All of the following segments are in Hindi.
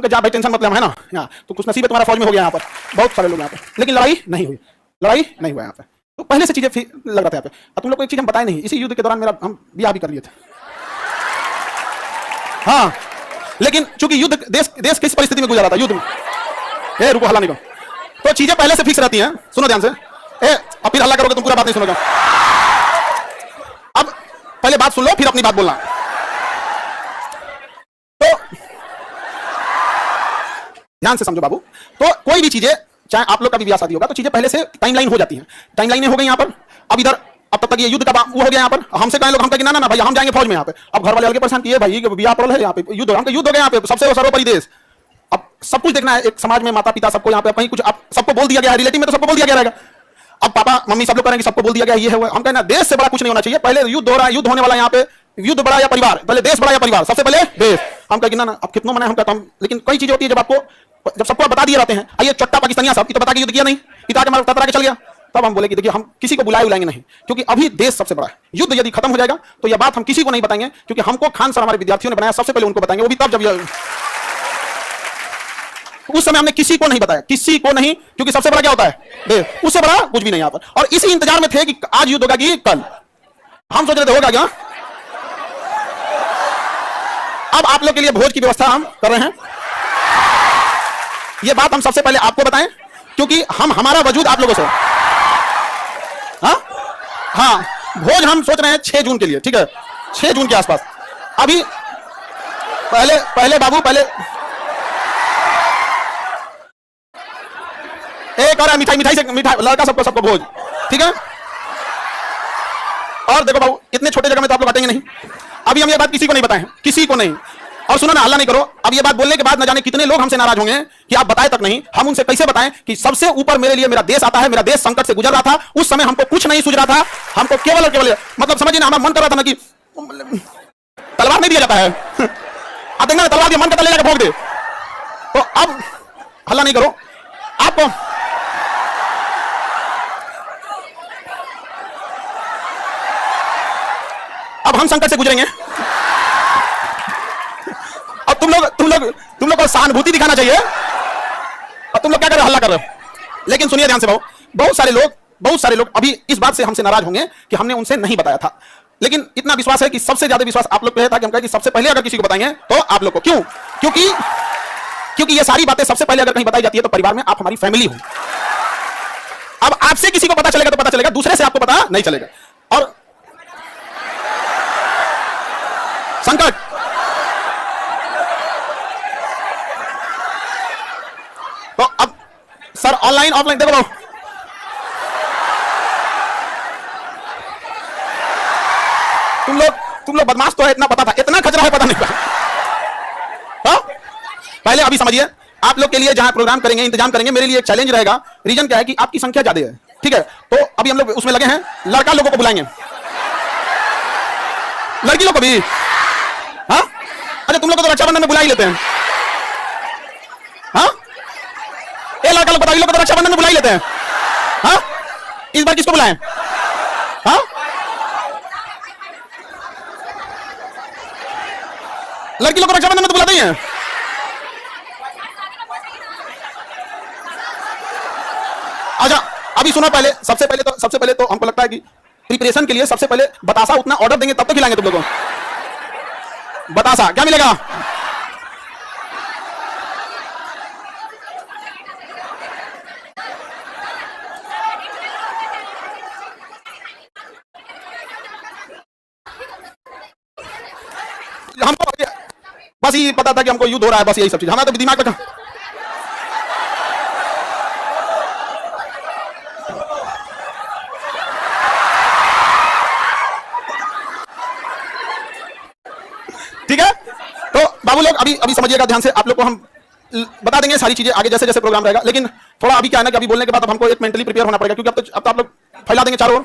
हम कहा जा भाई टेंशन मत ले, हम है ना यहाँ, तो कुछ नसीब है तुम्हारा फौज में हो गया यहाँ पर, बहुत सारे लोग यहाँ पे, लेकिन लड़ाई नहीं हुई, लड़ाई नहीं हुआ यहाँ पे। तो पहले से चीजें लग रहा था यहाँ पे। अब तुम लोग को एक चीज हम बताए नहीं, इसी युद्ध के दौरान मेरा हम ब्याह भी कर लिए थे। हाँ, लेकिन चूंकि युद्ध देश किस परिस्थिति में गुजरा था, युद्ध में, ए रुको हल्ला नहीं करो, तो चीजें पहले से फिक्स रहती हैं। सुनो ध्यान से, ए अब फिर हल्ला करोगे तुम पूरा बात नहीं सुनोगे। अब पहले बात सुन लो फिर अपनी बात बोलना। तो ध्यान से समझो बाबू, तो कोई भी चीजें, चाहे आप लोग का भी ब्याह शादी होगा, तो चीजें पहले से टाइमलाइन हो जाती हैं। टाइमलाइन हो गई यहाँ पर। अब इधर अब तब तक ये युद्ध का वो हो गया यहाँ पर। हमसे कहें लोग, हम कहें ना ना भैया हम जाएंगे फौज में यहाँ पे। अब घर वाले अलग परेशान किए, भाई ब्याह पड़ल है यहाँ पे, युद्ध हमका युद्ध हो गया यहाँ पे, सबसे सर्वोपरि देश। अब सब कुछ देखना है, एक समाज में माता पिता सबको यहाँ पे कहीं कुछ अब सबको बोल दिया गया है, रिलेटिव में तो सबको बोल दिया गया रहेगा। अब पापा मम्मी सब लोग करेंगे, सबको बोल दिया गया ये है वो। हम कहना देश से बड़ा कुछ नहीं होना चाहिए। पहले युद्ध हो रहा है, युद्ध होने वाला यहाँ पे, युद्ध बड़ा या परिवार, पहले देश बड़ा या परिवार, सबसे पहले देश। हम कहेंगे ना ना अब कितना मना हम कहता हूं, लेकिन कई चीजें होती है जब आपको, जब सबको बता दिए रहते हैं, आइए चट्टा पाकिस्तानिया सब तो बता के युद्ध किया नहीं, पिता के मार ततरा के चल गया, तब हम बोले कि देखिए हम किसी को बुलाएंगे नहीं, क्योंकि अभी देश सबसे बड़ा है। युद्ध यदि खत्म हो जाएगा तो यह बात हम किसी को नहीं बताएंगे, क्योंकि हमको खान सर हमारे विद्यार्थियों ने बनाया, सबसे पहले उनको बताएंगे, वो भी तब जब उस समय हमने किसी को नहीं बताया, किसी को नहीं, क्योंकि सबसे बड़ा क्या होता है, उससे बड़ा कुछ भी नहीं यहाँ पर। और इसी इंतजार में थे कि आज युद्ध होगा कि कल। हम सोच रहे थे होगा क्या। अब आप लोग के लिए भोज की व्यवस्था हम कर रहे हैं। यह बात हम सबसे पहले आपको बताएं, क्योंकि हम हमारा वजूद आप लोगों से, हाँ भोज हम सोच रहे हैं 6 जून के लिए, ठीक है 6 जून के आसपास। अभी पहले बाबू पहले एक और मिठाई से लड़का सबको भोज, ठीक है। और देखो बाबू इतने छोटे जगह में तो आप लोग बांटेंगे नहीं। अभी हम ये बात किसी को नहीं बताएं, किसी को नहीं। और सुनो ना, हल्ला नहीं करो। अब ये बात बोलने के बाद न जाने कितने लोग हमसे नाराज होंगे कि आप बताए तक नहीं। हम उनसे कैसे बताएं कि सबसे ऊपर मेरे लिए मेरा देश आता है, मेरा देश संकट से गुजर रहा था, उस समय हमको कुछ नहीं सूझ रहा था, हमको केवल और केवल मतलब समझिए ना, हमारा मन कर रहा था ना कि तलवार नहीं दिया जाता है, आप देखना तलवार दिया मन करता ले जाकर भोग दे। तो अब हल्ला नहीं करो। आप अब हम संकट से गुजरेंगे। अब तुम लोग को सहानुभूति दिखाना चाहिए, और तुम लोग क्या कर रहे हो, हल्ला कर रहे हो। लेकिन सुनिए ध्यान से भाव, बहुत सारे लोग अभी इस बात से हमसे नाराज होंगे कि हमने उनसे नहीं बताया था। लेकिन इतना विश्वास है कि सबसे ज्यादा विश्वास आप लोग पे है, ताकि हम कहें कि सबसे पहले अगर किसी को बताएंगे तो आप लोग को। क्यों? क्योंकि ये सारी बातें सबसे पहले अगर कहीं बताई जाती है तो परिवार में आप हमारी फैमिली हो। अब आपसे किसी को पता चलेगा तो पता चलेगा, दूसरे से आपको पता नहीं चलेगा। और संकट तो अब सर ऑनलाइन ऑफलाइन देखो भाव, तुम लोग बदमाश तो है, इतना पता था, इतना खतरा है पता नहीं। तो पहले अभी समझिए, आप लोग के लिए जहां प्रोग्राम करेंगे, इंतजाम करेंगे, मेरे लिए एक चैलेंज रहेगा। रीजन क्या है कि आपकी संख्या ज्यादा है, ठीक है। तो अभी हम लोग उसमें लगे हैं, लड़का लोगों को बुलाएंगे, लड़की लोग को भी। हाँ अच्छा, तुम लोग को तो रक्षाबंधन में बुला ही लेते हैं। हाँ ये लड़का लोग बताओ, लोग तो रक्षाबंधन में बुला ही लेते हैं। हाँ इस बार किसको बुलाएं? हाँ लड़की लोग को रक्षाबंधन में तो बुलाते ही हैं। अच्छा अभी सुनो, सबसे पहले तो हमको लगता है कि प्रिपरेशन के लिए सबसे पहले बतासा उतना ऑर्डर देंगे तब तो खिलाएंगे तुम लोगों को। बतासा क्या मिलेगा? हमको बस ये पता था कि हमको युद्ध हो रहा है, बस यही सब चीज हमारा तो दिमाग में। ठीक है, तो बाबू लोग अभी समझिएगा ध्यान से। आप लोग को हम बता देंगे सारी चीजें आगे जैसे जैसे प्रोग्राम रहेगा, लेकिन थोड़ा अभी क्या है ना कि अभी बोलने के बाद अब हमको एक मेंटली प्रिपेयर होना पड़ेगा, क्योंकि अब तो आप लोग फैला देंगे चारों ओर।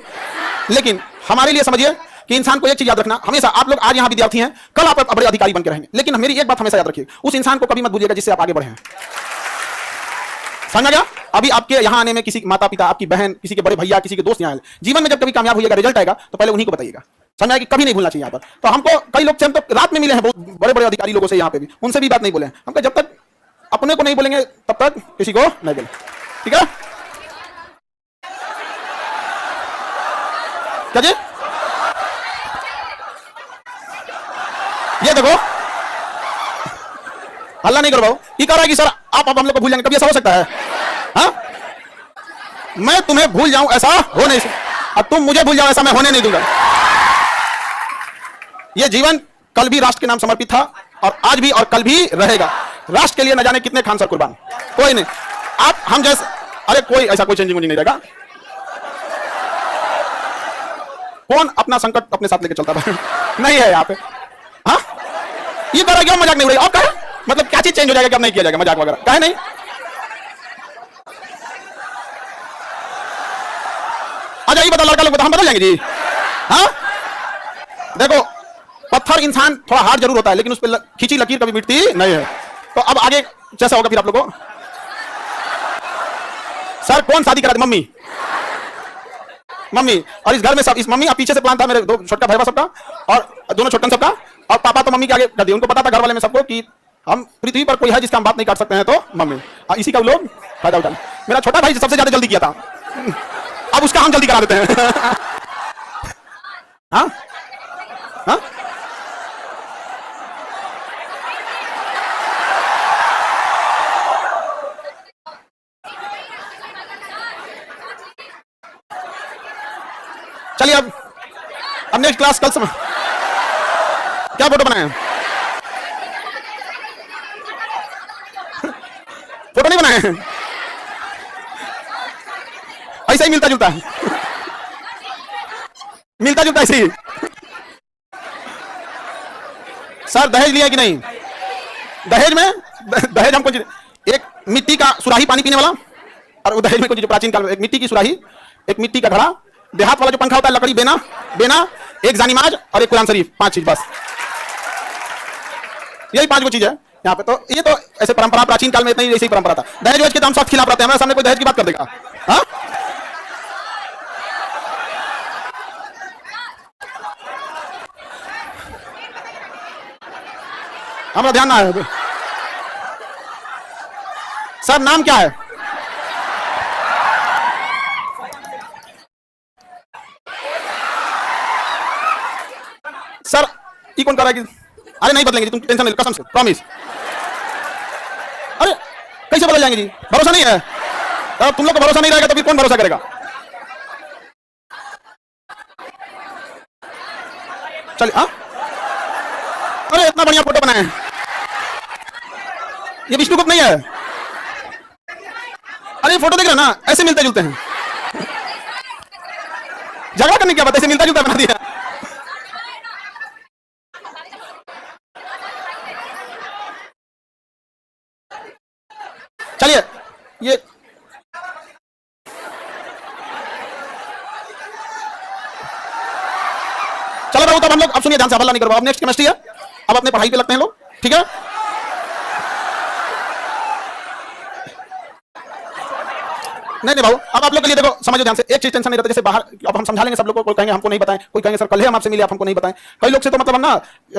लेकिन हमारे लिए समझिए कि इंसान को एक चीज याद रखना हमेशा, आप लोग आज यहाँ विद्यार्थी हैं, कल आप बड़े अधिकारी बनकर रहेंगे। लेकिन मेरी एक बात हमेशा याद रखिए, उस इंसान को कभी मत भूलिएगा जिससे आप आगे बढ़े हैं। समझ गया? अभी आपके यहाँ आने में किसी माता पिता, आपकी बहन, किसी के बड़े भैया, किसी के दोस्त यहाँ आए, जीवन में जब कभी कामयाब होइएगा, रिजल्ट आएगा तो पहले उन्हीं को बताइएगा। समझा कि कभी नहीं भूलना चाहिए यहाँ पर। तो हमको कई लोग से हम तो रात में मिले हैं, बहुत बड़े बड़े अधिकारी लोगों से यहाँ पे भी, उनसे भी बात नहीं बोले हैं। हमको जब तक अपने को नहीं बोलेंगे तब तक किसी को नहीं बोले, ठीक है? क्या जी? ये देखो, हल्ला नहीं करो भाऊ। ये कह रहा है कि सर आप अब हम लोग को भूल जाएंगे, कभी ऐसा हो सकता है? हाँ, मैं तुम्हें भूल जाऊं ऐसा हो नहीं सकता, और तुम मुझे भूल जाओ ऐसा मैं होने नहीं दूंगा। यह जीवन कल भी राष्ट्र के नाम समर्पित था, और आज भी और कल भी रहेगा। राष्ट्र के लिए न जाने कितने खान सर कुर्बान, कोई नहीं। आप हम जैसे, अरे कोई ऐसा कोई चेंजिंग नहीं रहेगा। कौन अपना संकट अपने साथ लेके चलता है? नहीं है यहाँ पे। हाँ, ये कह रहा है मजाक नहीं उड़ेगा। और कहा मतलब क्या चीज चेंज हो जाएगा कि अब नहीं किया जाएगा मजाक वगैरह? कहे नहीं। अच्छा ये बता, लड़का लोग बता, हम बदल जाएंगे जी? हाँ, देखो पत्थर इंसान थोड़ा हार्ड जरूर होता है, लेकिन उस पर खींची लकीर कभी मिटती नहीं है। तो अब आगे कैसा होगा फिर आप लोगों को? सर कौन शादी करा दे? Mummy, mummy. और इस घर में सब, इस मम्मी, पीछे से प्लान था मेरे दो छोटा भाई सबका, और दोनों छोटन सबका, और पापा तो मम्मी के आगे कर दिए। उनको पता था घर वाले में सबको कि हम पृथ्वी पर कोई है जिसका हम बात नहीं कर सकते हैं, तो मम्मी। इसी का लोग फायदा उठा। मेरा छोटा भाई सबसे ज्यादा जल्दी किया था, अब उसका हम जल्दी करा देते हैं। हाँ हाँ, चलिए अब नेक्स्ट क्लास कल समय क्या फोटो बनाए? फोटो नहीं बनाए, ऐसा ही मिलता जुलता है, मिलता जुलता ऐसे ही। सर दहेज लिया कि नहीं? दहेज में, दहेज हमको एक मिट्टी का सुराही पानी पीने वाला, और वो दहेज में कुछ जो प्राचीन काल में एक मिट्टी की सुराही, एक मिट्टी का घड़ा, देहात वाला जो पंखा होता है लकड़ी, बेना बेना, एक जानीमाज और एक कुरान शरीफ, 5 चीज बस। यही 5 वो चीज है यहाँ पे। तो ये तो ऐसे परंपरा प्राचीन काल में इतनी ऐसी परंपरा था। दहेज वेज के तो हम सब खिलाफ रहते हैं, हमारे सामने कोई दहेज की बात कर देगा? हाँ, हमारा ध्यान ना है। सर नाम क्या है? सर ये कौन कर रहा है कि अरे नहीं बदलेंगे जी, तुम टेंशन नहीं, कसम से प्रॉमिस। अरे कैसे बदल जाएंगे जी? भरोसा नहीं है। तो तुम लोग को भरोसा नहीं रहेगा तो फिर कौन भरोसा करेगा? चलिए। हाँ, अरे इतना बढ़िया फोटो बनाए हैं, ये विष्णुगुप्त नहीं है? अरे फोटो देख रहे ना, ऐसे मिलते जुलते हैं। झगड़ा करने की बात, ऐसे मिलता जुलता बना दिया। चलिए ये चलो बाबू, तब हम लोग अब सुनिए ध्यान से, हल्ला नहीं करो। अब नेक्स्ट केमिस्ट्री है, अब अपने पढ़ाई पे लगते हैं लोग, ठीक है? नहीं भाऊ, अब आप लोग के लिए देखो, समझो ध्यान से, एक चीज टेंशन नहीं रहता। जैसे बाहर अब हम समझा लेंगे सब लोग को, कोई कहेंगे हमको नहीं बताएं, कोई कहेंगे सर कल ही हम आपसे मिले आप हमको नहीं बताएं। कई लोग से तो मतलब हम ना,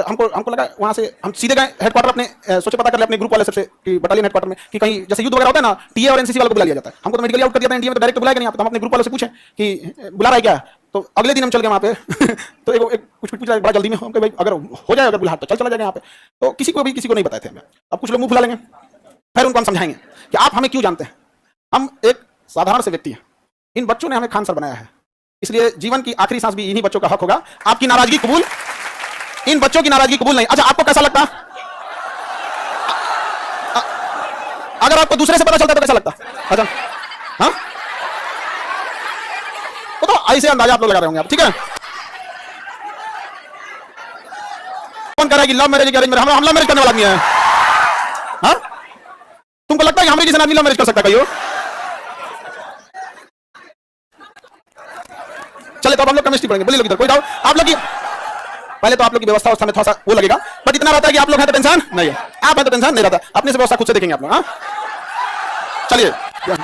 हमको लगा वहां से हम सीधे गए हेडक्वार्टर अपने, सोचे पता कर ले अपने ग्रुप वाले सबसे कि बटालियन हेडक्वार्टर में कि कहीं जैसे युद्ध वगैरह होता है ना, टीए और एनसीसी वालों को बुला लिया जाता है। हमको तो मेडिकल आउट कर दिया था इंडिया में, तो डायरेक्ट बुलाया नहीं। आप हम अपने ग्रुप वालों से पूछे कि बुला रहा है क्या, तो अगले दिन हम चल गए वहां पे। तो एक कुछ पूछ रहा है बड़ा जल्दी में, भाई अगर हो जाए, अगर बुला तो चल चला जाएगा यहाँ पे। तो किसी को नहीं बताए थे हमें। अब कुछ लोग मुंह फुला लेंगे, फिर उनको हम समझाएंगे कि आप हमें क्यों जानते हैं, हम एक साधारण से व्यक्ति हैं। इन बच्चों ने हमें खान सर बनाया है, इसलिए जीवन की आखिरी सांस भी इन्हीं बच्चों का हक होगा। आपकी नाराजगी कबूल, इन बच्चों की नाराजगी कबूल नहीं। अच्छा आपको कैसा लगता? अगर आपको दूसरे से पता चलता तो कैसा लगता? अच्छा हाँ, तो ऐसे अंदाजा आप लोग लगा रहे होंगे आप, ठीक है? कौन कह रहा है कि लव मैरिज की अरेंज मैरिज? हम लव मैरिज करने वाला आदमी है। हाँ, तुमको लगता है कि हमारे जैसे आदमी लव मैरिज कर सकता है? कहियो चले तो अब हम लोग केमिस्ट्री पढ़ेंगे। बोलिए लोग इधर, कोई डाउट? आप लोग की पहले तो आप लोग की व्यवस्था में थोड़ा सा वो लगेगा, बट इतना रहता है कि आप लोग हैं तो टेंशन नहीं है, आप हैं तो टेंशन नहीं रहता। अपने से व्यवस्था खुद से देखेंगे आप लोग। हाँ चलिए।